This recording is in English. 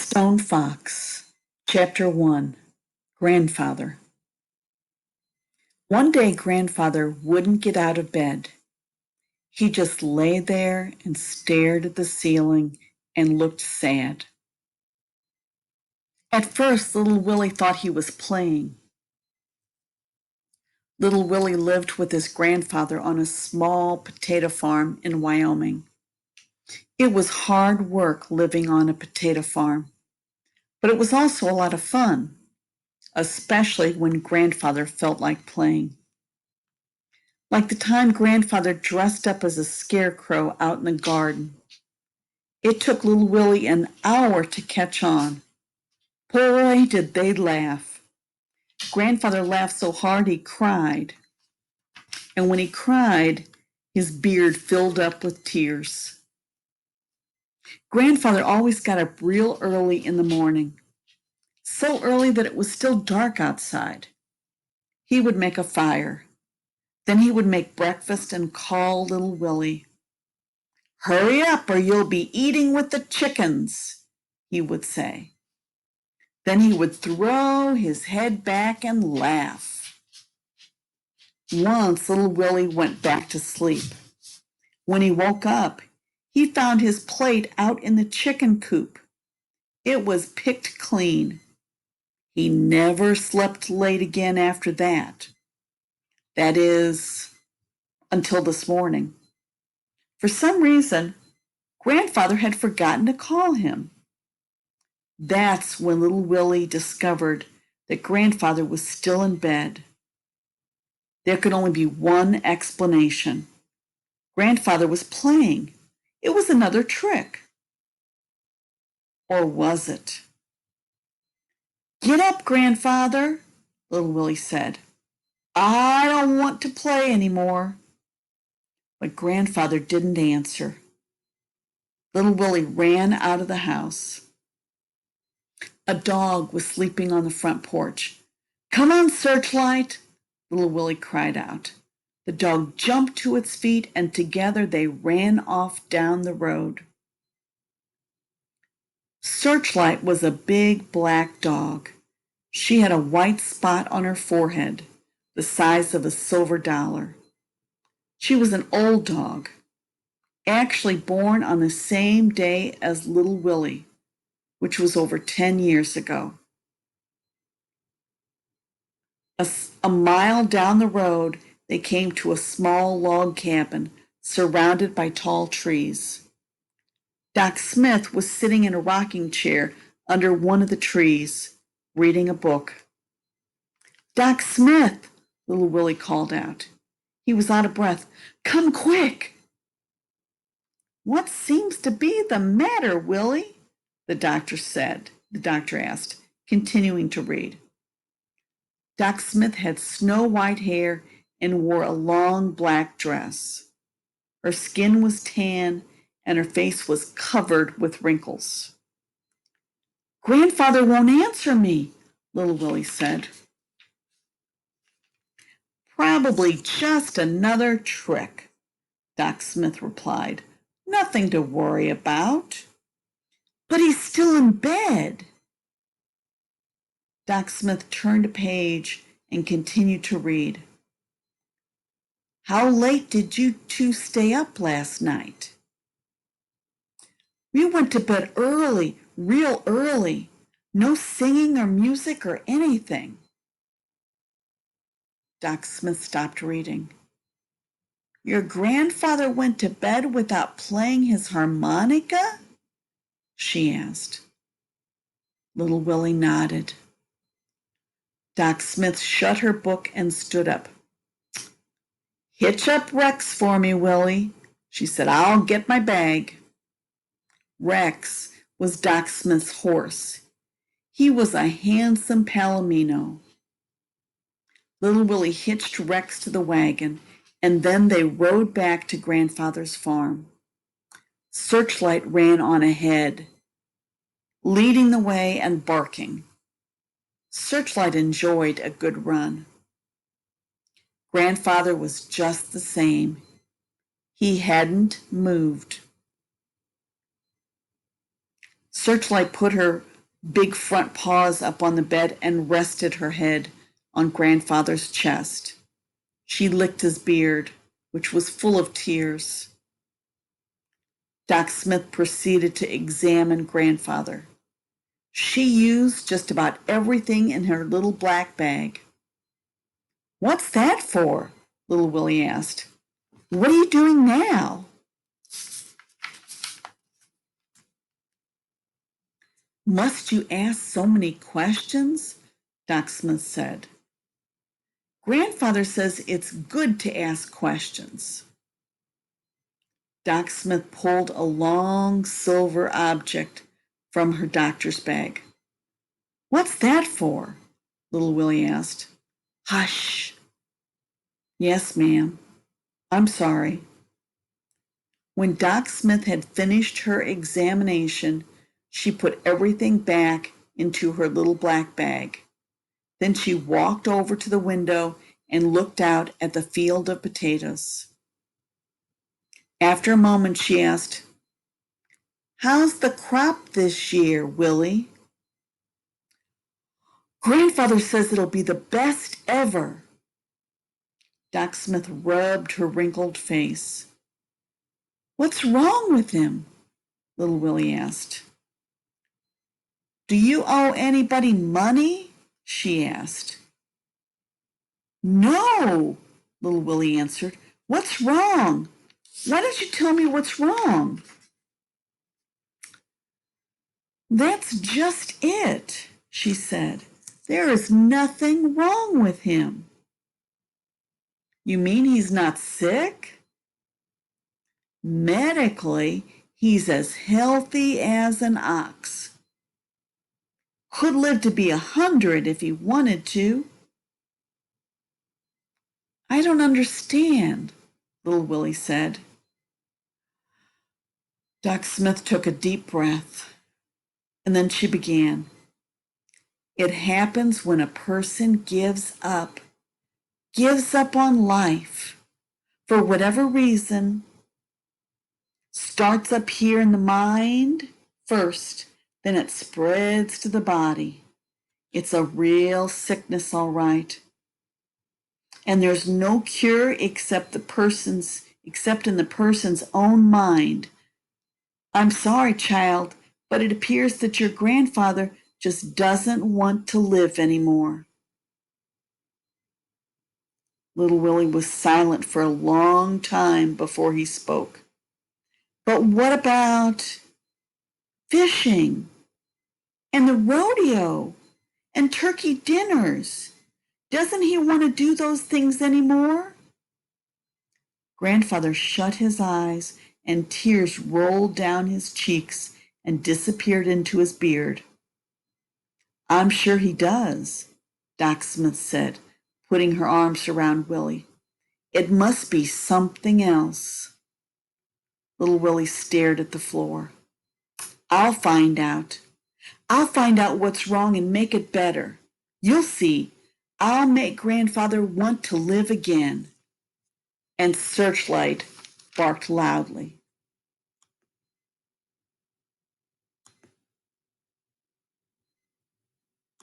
Stone Fox, Chapter 1, Grandfather. One day, Grandfather wouldn't get out of bed. He just lay there and stared at the ceiling and looked sad. At first, little Willie thought he was playing. Little Willie lived with his grandfather on a small potato farm in Wyoming. It was hard work living on a potato farm, but it was also a lot of fun, especially when Grandfather felt like playing. Like the time Grandfather dressed up as a scarecrow out in the garden. It took little Willie an hour to catch on. Boy, did they laugh. Grandfather laughed so hard he cried. And when he cried, his beard filled up with tears. Grandfather always got up real early in the morning, so early that it was still dark outside. He would make a fire. Then he would make breakfast and call little Willie. "Hurry up or you'll be eating with the chickens," he would say. Then he would throw his head back and laugh. Once little Willie went back to sleep. When he woke up, he found his plate out in the chicken coop. It was picked clean. He never slept late again after that. That is, until this morning. For some reason, Grandfather had forgotten to call him. That's when little Willie discovered that Grandfather was still in bed. There could only be one explanation. Grandfather was playing. It was another trick. Or was it? "Get up, Grandfather," little Willie said. "I don't want to play anymore." But Grandfather didn't answer. Little Willie ran out of the house. A dog was sleeping on the front porch. "Come on, Searchlight," little Willie cried out. The dog jumped to its feet, and together they ran off down the road. Searchlight was a big black dog. She had a white spot on her forehead, the size of a silver dollar. She was an old dog, actually born on the same day as little Willie, which was over 10 years ago. A mile down the road, they came to a small log cabin surrounded by tall trees. Doc Smith was sitting in a rocking chair under one of the trees, reading a book. "Doc Smith," little Willie called out. He was out of breath. "Come quick." "What seems to be the matter, Willie?" The doctor asked, continuing to read. Doc Smith had snow-white hair and wore a long black dress. Her skin was tan and her face was covered with wrinkles. "Grandfather won't answer me," little Willie said. "Probably just another trick," Doc Smith replied. "Nothing to worry about." "But he's still in bed." Doc Smith turned a page and continued to read. "How late did you two stay up last night?" "We went to bed early, real early. No singing or music or anything." Doc Smith stopped reading. "Your grandfather went to bed without playing his harmonica?" she asked. Little Willie nodded. Doc Smith shut her book and stood up. "Hitch up Rex for me, Willie," she said. "I'll get my bag." Rex was Doc Smith's horse. He was a handsome palomino. Little Willie hitched Rex to the wagon, and then they rode back to Grandfather's farm. Searchlight ran on ahead, leading the way and barking. Searchlight enjoyed a good run. Grandfather was just the same. He hadn't moved. Searchlight put her big front paws up on the bed, and rested her head on Grandfather's chest. She licked his beard, which was full of tears. Doc Smith proceeded to examine Grandfather. She used just about everything in her little black bag. "What's that for?" little Willie asked. "What are you doing now?" "Must you ask so many questions?" Doc Smith said. "Grandfather says it's good to ask questions." Doc Smith pulled a long silver object from her doctor's bag. "What's that for?" little Willie asked. "Hush." "Yes, ma'am. I'm sorry." When Doc Smith had finished her examination, she put everything back into her little black bag. Then she walked over to the window and looked out at the field of potatoes. After a moment, she asked, "How's the crop this year, Willie?" "Grandfather says it'll be the best ever." Doc Smith rubbed her wrinkled face. "What's wrong with him?" little Willie asked. "Do you owe anybody money?" she asked. "No," little Willie answered. "What's wrong? Why don't you tell me what's wrong?" "That's just it," she said. "There is nothing wrong with him." "You mean he's not sick?" "Medically, he's as healthy as an ox. Could live to be 100 if he wanted to." "I don't understand," little Willie said. Doc Smith took a deep breath, and then she began. "It happens when a person gives up on life, for whatever reason, starts up here in the mind first, then it spreads to the body. It's a real sickness, all right. And there's no cure except in the person's own mind. I'm sorry, child, but it appears that your grandfather just doesn't want to live anymore." Little Willie was silent for a long time before he spoke. "But what about fishing and the rodeo and turkey dinners? Doesn't he want to do those things anymore?" Grandfather shut his eyes, and tears rolled down his cheeks and disappeared into his beard. "I'm sure he does," Doc Smith said, putting her arms around Willie. "It must be something else." Little Willie stared at the floor. "I'll find out. I'll find out what's wrong and make it better. You'll see. I'll make Grandfather want to live again." And Searchlight barked loudly.